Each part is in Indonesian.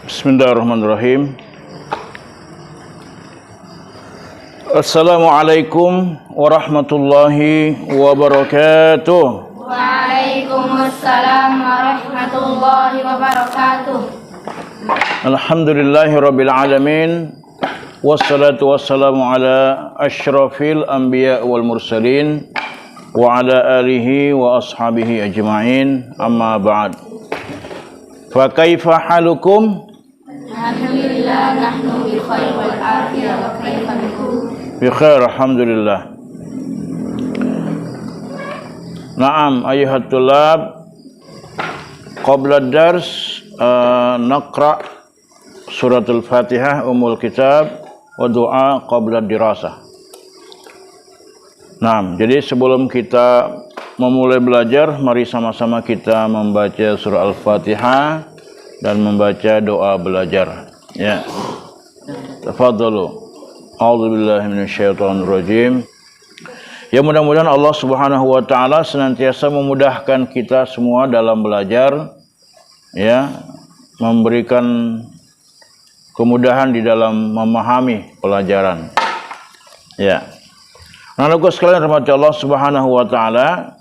Bismillahirrahmanirrahim. Assalamualaikum warahmatullahi wabarakatuh. Waalaikumsalam warahmatullahi wabarakatuh. Alhamdulillahirabbil alamin. Wassalatu wassalamu ala asyrafil anbiya wal mursalin wa ala alihi wa ashabihi ajma'in. Amma ba'd. Fa kaifa halukum? Alhamdulillah nahnu bi khair wal afiyah wa kaifa bikum? Bi khair alhamdulillah. Naam ayuhat tulab, qabla dars naqra suratul Fatihah umul kitab wa du'a qabla dirasah. Naam, jadi sebelum kita memulai belajar, mari sama-sama kita membaca surah Al-Fatihah dan membaca doa belajar. Ya. Tafadhalu. A'udzubillahi minasyaitonirrajim. Ya, mudah-mudahan Allah Subhanahu wa taala senantiasa memudahkan kita semua dalam belajar, ya, memberikan kemudahan di dalam memahami pelajaran. Ya. Anak-anakku sekalian rahmati Allah Subhanahu wa taala.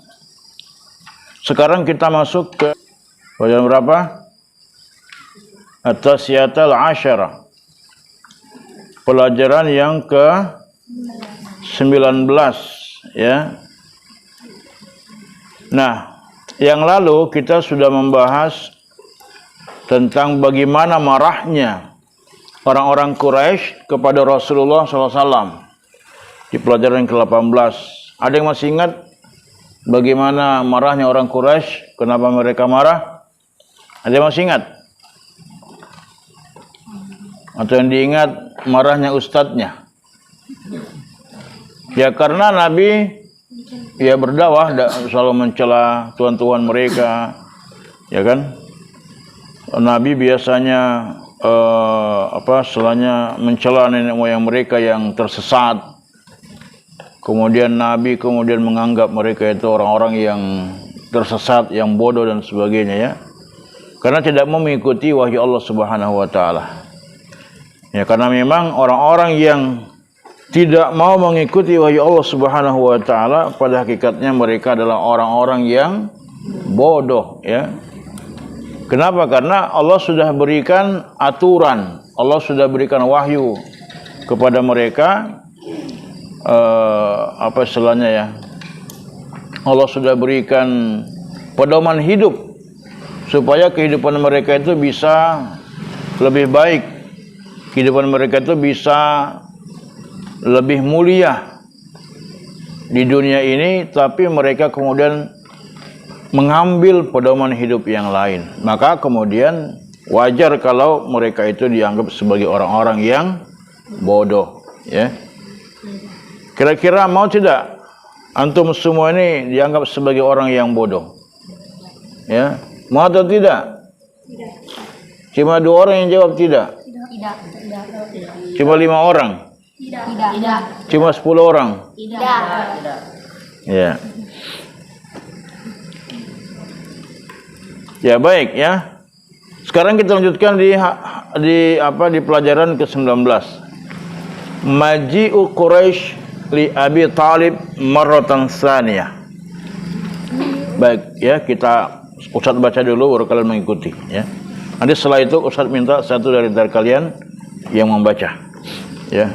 Sekarang kita masuk ke pelajaran berapa? At-Tasiyatul Asyarah. Pelajaran yang ke-19, ya. Nah, yang lalu kita sudah membahas tentang bagaimana marahnya orang-orang Quraisy kepada Rasulullah SAW di pelajaran ke-18. Ada yang masih ingat bagaimana marahnya orang Quraisy? Kenapa mereka marah? Ada yang masih ingat? Atau yang diingat marahnya ustadznya? Ya, karena Nabi ya berdakwah selalu mencela tuan-tuan mereka, ya kan? Nabi biasanya selainnya mencela nenek moyang mereka yang tersesat. Kemudian Nabi menganggap mereka itu orang-orang yang tersesat, yang bodoh dan sebagainya, ya. Karena tidak mau mengikuti wahyu Allah Subhanahu wa taala. Ya, karena memang orang-orang yang tidak mau mengikuti wahyu Allah Subhanahu wa taala pada hakikatnya mereka adalah orang-orang yang bodoh, ya. Kenapa? Karena Allah sudah berikan aturan, Allah sudah berikan wahyu kepada mereka, ya. Allah sudah berikan pedoman hidup supaya kehidupan mereka itu bisa lebih baik. Kehidupan mereka itu bisa lebih mulia di dunia ini, tapi mereka kemudian mengambil pedoman hidup yang lain. Maka kemudian wajar kalau mereka itu dianggap sebagai orang-orang yang bodoh, ya. Kira-kira mau tidak antum semua ini dianggap sebagai orang yang bodoh? Ya, mau atau tidak? Tidak. Cuma 2 orang yang jawab tidak. Tidak. Cuma 5 orang. Tidak. Cuma 10 orang. Tidak. Ya. Ya, baik, ya. Sekarang kita lanjutkan di pelajaran ke-19. Maji'u Quraisy li Abi Thalib marratan tsaniyah. Baik, ya, Ustaz baca dulu baru kalian mengikuti, ya. Nanti setelah itu Ustaz minta satu dari kalian yang membaca, ya.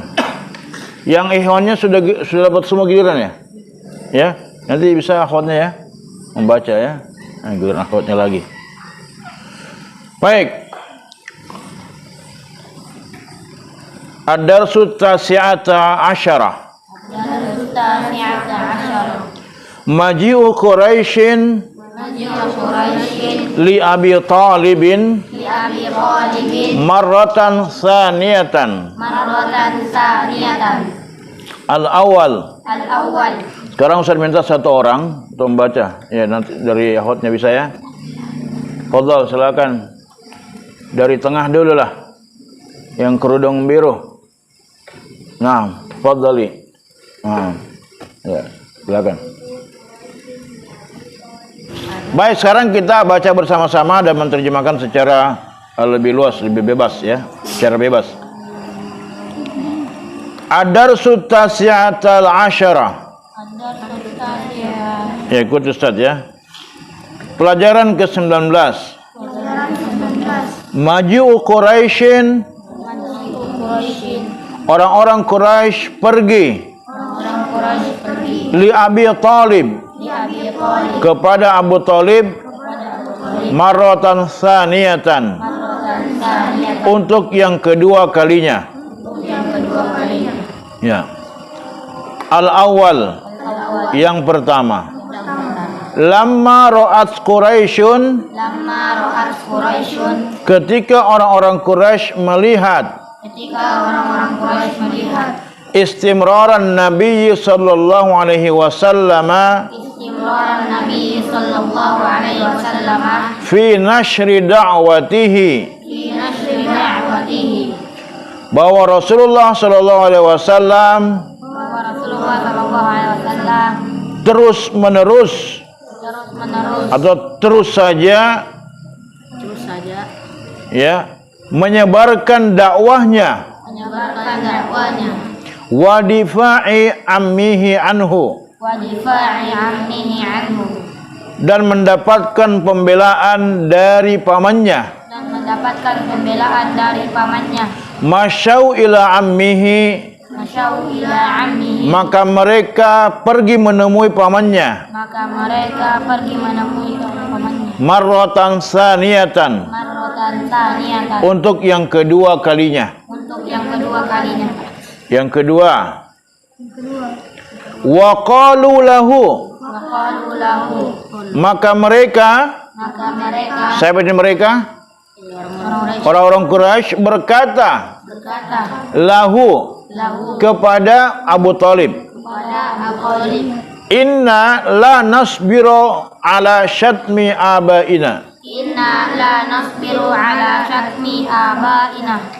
Yang ikhwannya sudah dapat semua giliran, ya. Ya, nanti bisa akhwatnya, ya, membaca, ya. Nah, giliran akhwatnya lagi. Baik. Ad-darsu tasi'ata asyarah. Maji'u Quraisyin li Abi Talibin marratan saniyatan. Al-awwal. Sekarang Ustaz minta satu orang untuk membaca. Ya, nanti dari akhwatnya bisa, ya. Fadhal, silakan. Dari tengah dulu lah. Yang kerudung biru. Nah, fadhali. Nah, ya, silakan. Baik, sekarang kita baca bersama-sama dan menerjemahkan secara lebih luas, lebih bebas ya, secara bebas. Ad-darsu tasi'atal asyarah. Ya, ikut Ustaz ya. Pelajaran ke-19. Maji'u Quraisyin. Orang-orang Quraisy pergi. Li Abi Thalib. Kepada Abu Thalib. Marratan saniyatan. Untuk yang kedua kalinya. Ya. Al-awwal. Yang pertama. Lamma ra'at Quraisyun. Ketika orang-orang Quraisy melihat. Istimraran Nabi sallallahu alaihi wasallam. Fi nashri da'watihi. Bahwa Rasulullah sallallahu alaihi wasallam terus menerus atau terus saja ya menyebarkan dakwahnya wa difa'i ammihi anhu dan mendapatkan pembelaan dari pamannya masyau ila ammihi. Maka mereka pergi menemui pamannya. Marratan saniyatan. Untuk yang kedua kalinya. Yang kedua. Wa qalu lahu. Maka mereka. Siapa ini mereka? Orang-orang Quraisy berkata. Lahu. Kepada Abu Thalib. Inna la nasbiru ala syatmi abaina.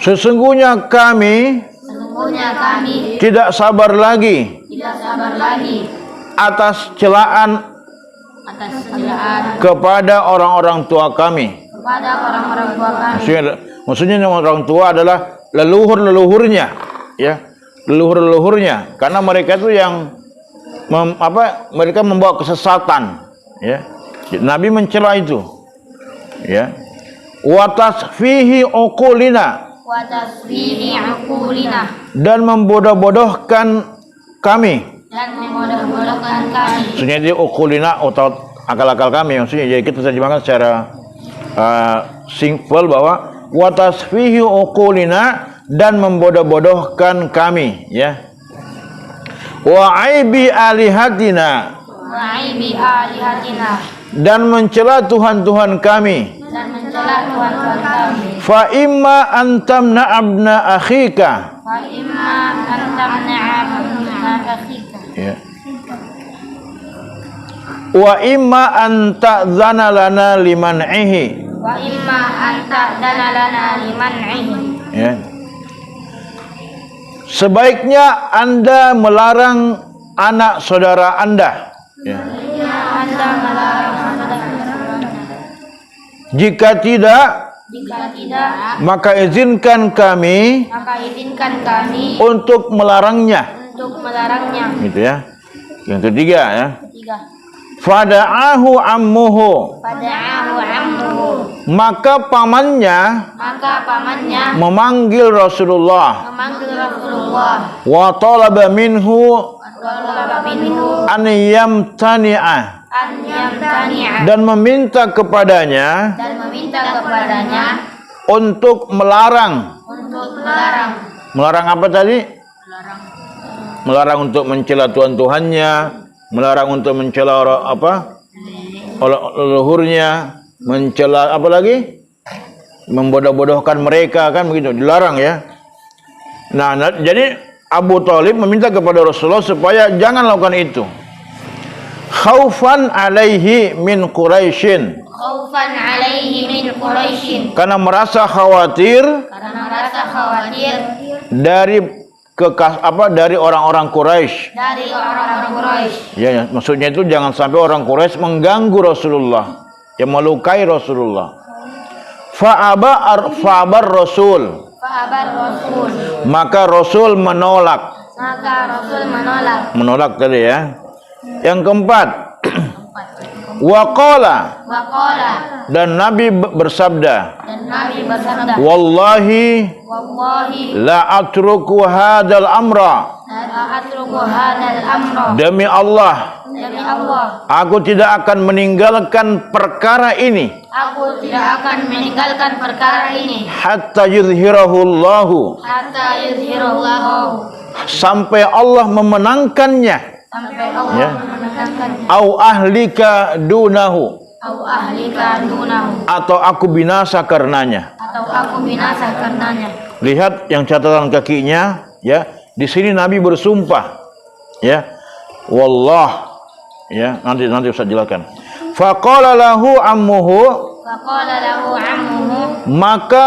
Sesungguhnya kami tidak sabar lagi atas celaan kepada orang-orang tua kami. Maksudnya orang tua adalah leluhur-leluhurnya. Ya, leluhur-leluhurnya, karena mereka itu yang mereka membawa kesesatan, ya. Nabi mencela itu, ya. Wa tasfihi uqulina, dan membodoh-bodohkan kami. Maksudnya itu uqulina atau akal-akal kami, maksudnya. Jadi kita terjemahkan secara simpel bahwa wa tasfihi uqulina, dan membodoh-bodohkan kami, ya. Wa aibi alihatina, dan mencela Tuhan-Tuhan kami. Fa imma antamna abna akhika, ya. Wa imma anta'zana lana liman'ihi, ya. Sebaiknya Anda melarang anak saudara Anda, ya. Jika tidak, maka izinkan kami untuk melarangnya. Gitu ya. Yang ketiga, ya. Fada'ahu ammuhu, maka pamannya memanggil Rasulullah. Wa talaba minhu an yamtani'a, dan meminta kepadanya untuk melarang. Melarang apa tadi? Melarang untuk mencela Tuhan-Tuhannya, melarang untuk mencela leluhurnya, mencela apa lagi? Membodoh-bodohkan mereka, kan begitu, dilarang, ya. Nah, jadi Abu Thalib meminta kepada Rasulullah supaya jangan lakukan itu. Khaufan alaihi min Quraisyin, karena merasa khawatir dari dari orang-orang Quraisy. Ya, maksudnya itu jangan sampai orang Quraisy mengganggu Rasulullah, yang melukai Rasulullah. Fa'abar Rasul. Fa'abar Rasul. Maka Rasul menolak. Maka Rasul menolak. Menolak tadi ya. Yang keempat, waqala. Waqala. Dan Nabi bersabda, Dan Nabi bersabda, Wallahi Wallahi la atruku hadal amra. la atruku hadzal amra. Demi Allah, Demi Allah, aku tidak akan meninggalkan perkara ini aku tidak akan meninggalkan perkara ini hatta yuzhirahu Allahu, hatta yuzhirallahu, sampai Allah memenangkannya, sampai Allah Ya. memenangkannya. au ahlika dunahu, Au ahlika dunahu, atau aku binasa karenanya. atau aku binasa karenanya. Lihat yang catatan kakinya, ya. Di sini Nabi bersumpah, ya. Wallah, ya. Nanti Ustaz jelaskan. Faqala lahu ammuhu, Faqala lahu ammuhu, maka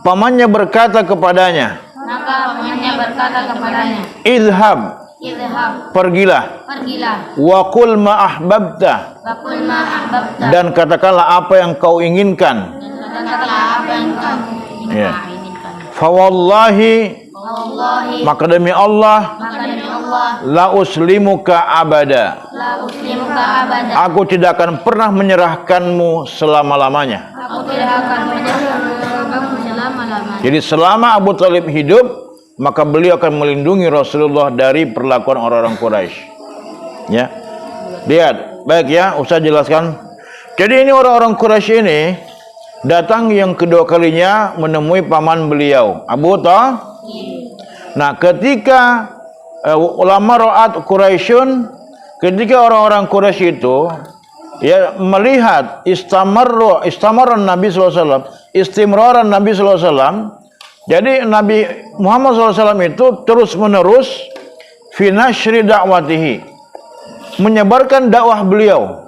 pamannya berkata kepadanya, maka pamannya berkata kepadanya, Idhab, Idhab, pergilah, pergilah, wa qul ma ahbabta, wa qul ma ahbabta, dan katakanlah apa yang kau inginkan. dan katakanlah apa yang kamu Ya. inginkan. Fa wallahi, Wallahi, maka demi Allah, maka demi Allah, la uslimuka abada, la uslimuka abada, aku tidak akan pernah menyerahkanmu selama-lamanya. aku tidak akan menyerahkanmu selama-lamanya. Jadi selama Abu Talib hidup, maka beliau akan melindungi Rasulullah dari perlakuan orang-orang Quraisy. Ya. Lihat, baik ya, Ustaz jelaskan. Jadi ini orang-orang Quraisy ini datang yang kedua kalinya menemui paman beliau, Abu Talib. Nah, ketika ulama ra'at Quraisyun, ketika orang-orang Quraisy itu ya melihat istamarran Nabi sallallahu alaihi wasallam, istimraran Nabi sallallahu alaihi wasallam. Jadi Nabi Muhammad sallallahu alaihi wasallam itu terus-menerus fi nashri da'watihi, menyebarkan dakwah beliau.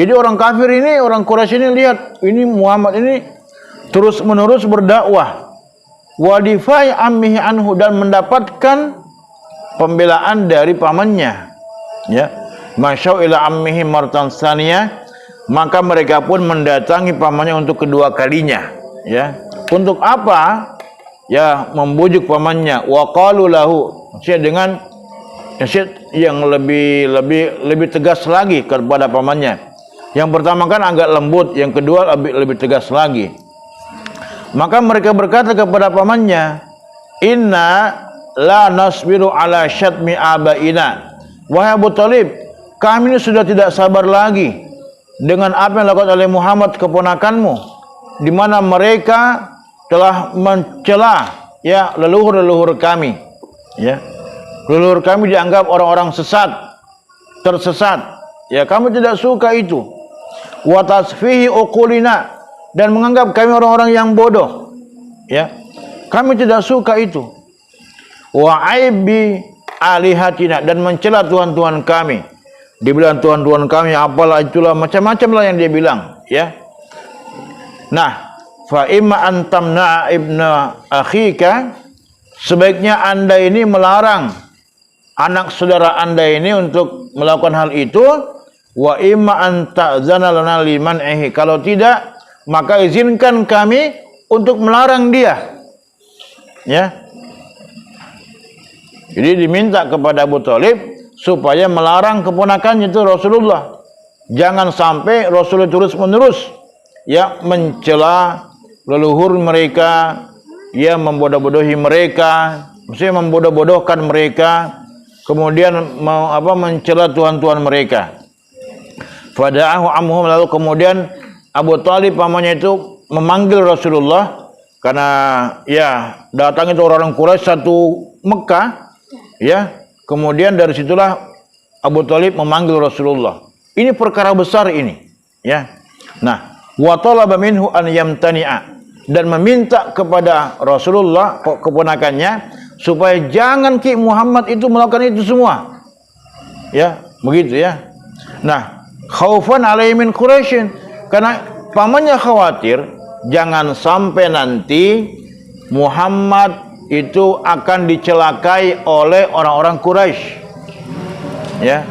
Jadi orang kafir ini, orang Quraisy ini lihat, ini Muhammad ini terus-menerus berdakwah. Wa difai ammihi anhu, dan mendapatkan pembelaan dari pamannya. Ya. Masyau ila ammihi martan tsaniyah, maka mereka pun mendatangi pamannya untuk kedua kalinya. Ya. Untuk apa? Ya, membujuk pamannya. Wa qalu lahu, dengan yang lebih tegas lagi kepada pamannya. Yang pertama kan agak lembut, yang kedua lebih tegas lagi. Maka mereka berkata kepada pamannya, Inna la nasbiru ala syatmi abaina. Wahai Abu Talib, kami ini sudah tidak sabar lagi dengan apa yang dilakukan oleh Muhammad keponakanmu, di mana mereka telah mencela ya leluhur-leluhur kami. Ya. Leluhur kami dianggap orang-orang sesat, tersesat. Ya, kami tidak suka itu. Wa tasfihi uqulina, dan menganggap kami orang-orang yang bodoh. Ya. Kami tidak suka itu. Wa aibi alihatina, dan mencela tuhan-tuhan kami. Dibilang tuhan-tuhan kami apalah itulah, macam-macam lah yang dia bilang, ya. Nah, fa imma antamna ibna akhika, sebaiknya Anda ini melarang anak saudara Anda ini untuk melakukan hal itu. Wa imma anta'zana lana liman kalau tidak, maka izinkan kami untuk melarang dia. Ya. Jadi diminta kepada Abu Talib supaya melarang keponakannya itu Rasulullah. Jangan sampai Rasulullah terus-menerus ya mencela leluhur mereka, ya membodoh-bodohi mereka, maksudnya membodoh-bodohkan mereka, kemudian mencela tuhan-tuhan mereka. Fada'ahu amhum, lalu kemudian Abu Talib pamannya itu memanggil Rasulullah, karena ya datang itu orang-orang Quraisy satu Mekah, ya. Kemudian dari situlah Abu Talib memanggil Rasulullah. Ini perkara besar ini, ya. Nah, wa talaba minhu an yamtani'a, dan meminta kepada Rasulullah keponakannya supaya jangan Ki Muhammad itu melakukan itu semua. Ya, begitu ya. Nah, khaufan alaihi min Quraisy, karena pamannya khawatir jangan sampai nanti Muhammad itu akan dicelakai oleh orang-orang Quraisy. Ya.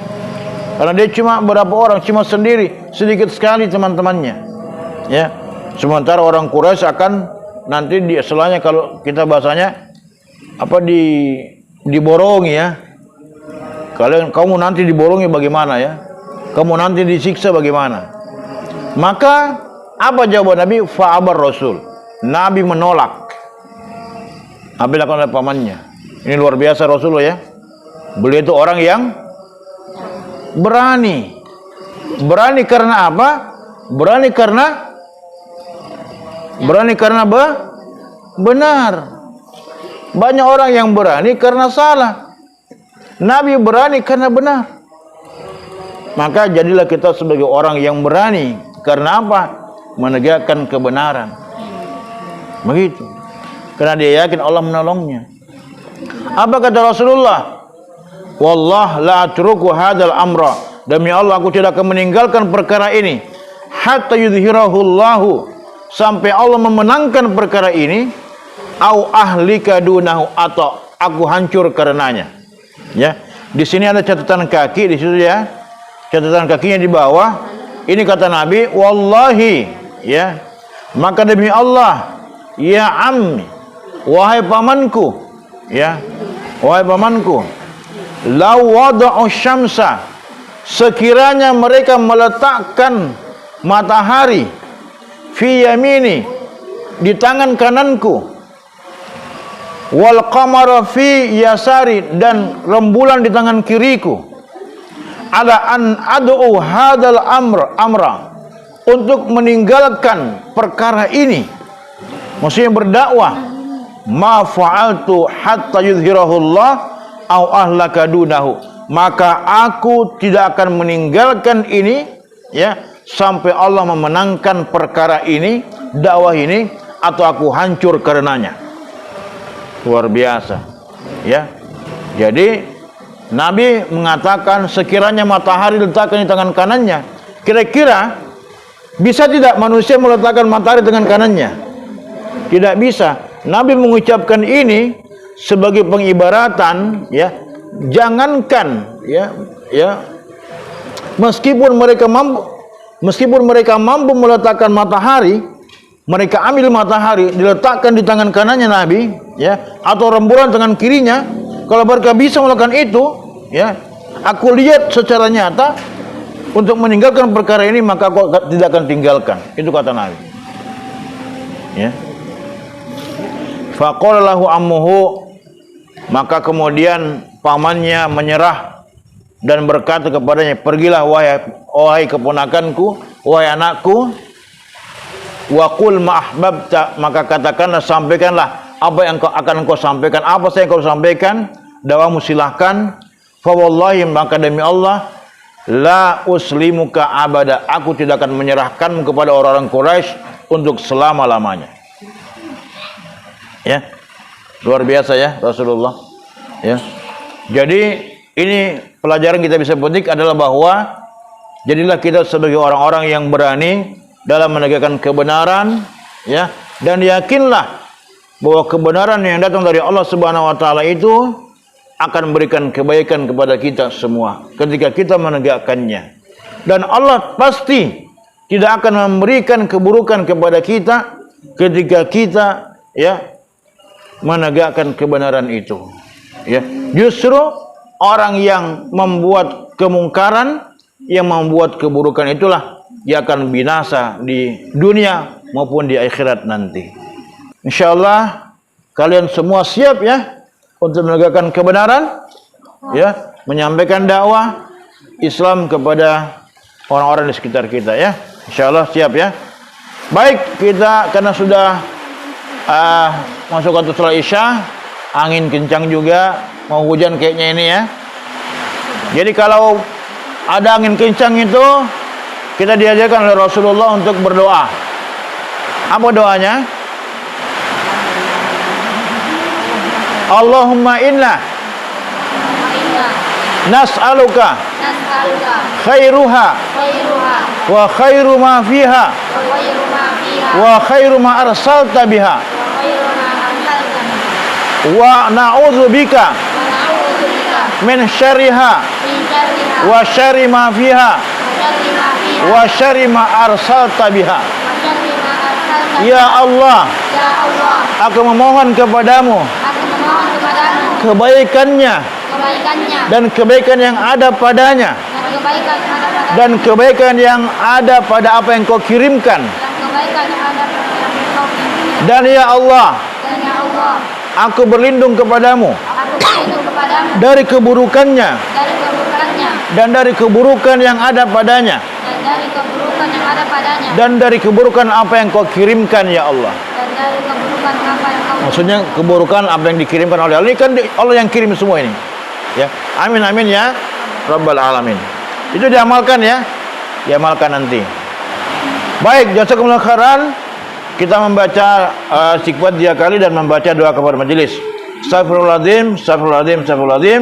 Karena dia cuma berapa orang, cuma sendiri, sedikit sekali teman-temannya. Ya. Sementara orang Quraisy akan nanti setelahnya kalau kita bahasanya diborongi ya. Kamu nanti diborongi bagaimana ya? Kamu nanti disiksa bagaimana? Maka apa jawaban Nabi? Fa'abar Rasul. Nabi menolak. Apa dilakukan oleh pamannya? Ini luar biasa Rasulullah ya. Beliau itu orang yang berani. Berani karena apa? Berani karena benar. Banyak orang yang berani karena salah. Nabi berani karena benar. Maka jadilah kita sebagai orang yang berani. Karena apa? Menegakkan kebenaran. Begitu. Karena dia yakin Allah menolongnya. Apa kata Rasulullah? Wallah la atruku hadzal amra. Demi Allah aku tidak akan meninggalkan perkara ini hatta yudhhirahu Allahu, sampai Allah memenangkan perkara ini, au ahlika dunahu, atau aku hancur karenanya. Ya, di sini ada catatan kaki di situ ya. Catatan kakinya di bawah. Ini kata Nabi, wallahi ya. Maka demi Allah, ya ammi, wahai pamanku, ya. Wahai pamanku, law wada'u syamsa, sekiranya mereka meletakkan matahari fi yamini, di tangan kananku, wal qamara fi yasari, dan rembulan di tangan kiriku, ala an ad'u hadzal amra, untuk meninggalkan perkara ini, maksudnya berdakwah, ma fa'altu hatta yudhhirahu Allah au ahlaka dunahu, maka aku tidak akan meninggalkan ini ya sampai Allah memenangkan perkara ini, dakwah ini, atau aku hancur karenanya. Luar biasa ya. Jadi Nabi mengatakan sekiranya matahari diletakkan di tangan kanannya, kira-kira bisa tidak manusia meletakkan matahari dengan kanannya? Tidak bisa. Nabi mengucapkan ini sebagai pengibaratan ya. Jangankan meskipun mereka mampu meletakkan matahari, mereka ambil matahari diletakkan di tangan kanannya Nabi ya, atau rembulan tangan kirinya, kalau mereka bisa melakukan itu ya, aku lihat secara nyata untuk meninggalkan perkara ini, maka aku tidak akan tinggalkan. Itu kata Nabi ya. Faqala lahu ammuhu, maka kemudian pamannya menyerah dan berkata kepadanya, pergilah wahai keponakanku, wahai anakku, wa qul ma ahbabta, maka katakanlah, sampaikanlah apa yang akan engkau sampaikan, apa saja yang kau sampaikan, dakwamu silahkan. Fa wallahi, maka demi Allah, la uslimuka abada, aku tidak akan menyerahkanmu kepada orang-orang Quraisy untuk selama-lamanya. Ya, luar biasa ya Rasulullah ya. Jadi ini pelajaran kita bisa petik adalah bahwa jadilah kita sebagai orang-orang yang berani dalam menegakkan kebenaran ya, dan yakinlah bahwa kebenaran yang datang dari Allah Subhanahu wa taala itu akan memberikan kebaikan kepada kita semua ketika kita menegakkannya, dan Allah pasti tidak akan memberikan keburukan kepada kita ketika kita ya menegakkan kebenaran itu ya. Justru orang yang membuat kemungkaran, yang membuat keburukan, itulah yang akan binasa di dunia maupun di akhirat nanti. Insyaallah kalian semua siap ya untuk menegakkan kebenaran ya, menyampaikan dakwah Islam kepada orang-orang di sekitar kita ya. Insyaallah siap ya. Baik, kita karena sudah masuk waktu sholat Isya, angin kencang juga, mau hujan kayaknya ini ya. Jadi kalau ada angin kencang itu, kita diajarkan oleh Rasulullah untuk berdoa. Apa doanya? Allahumma inna nas'aluka khairuha wa khairu ma fiha wa khairu ma arsalta biha wa na'udzu bika min syarriha wa syarri ma fiha wa syarri ma arsalta biha. Ya Allah, Ya Allah, aku memohon kepadamu aku memohon kepadamu kebaikannya kebaikannya dan kebaikan yang ada padanya dan kebaikan yang ada pada dan kebaikan yang ada pada apa yang kau kirimkan. dan kebaikan yang ada pada yang kau kirimkan. Dan ya Allah, Dan ya Allah, aku berlindung kepadamu aku berlindung kepadamu dari keburukannya dari keburukannya dan dari keburukan yang ada padanya dan dari keburukan yang ada padanya dan dari keburukan apa yang kau kirimkan ya Allah. dan dari keburukan apa yang kau Maksudnya keburukan apa yang dikirimkan oleh Allah. Ini kan Allah yang kirim semua ini. Ya. Amin amin ya Rabbal alamin. Itu diamalkan ya. Diamalkan nanti. Baik, jazakumullah khairan. Kita membaca istighfar 3 kali dan membaca doa kepada majelis. Astagfirullahaladzim, astagfirullahaladzim, astagfirullahaladzim.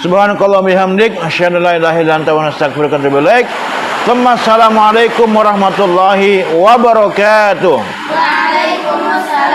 Subhanakallah bihamdik, asyhadu an la ilaha illa anta wa astaghfiruka wa atubu ilaik. Assalamualaikum warahmatullahi wabarakatuh. Waalaikumsalam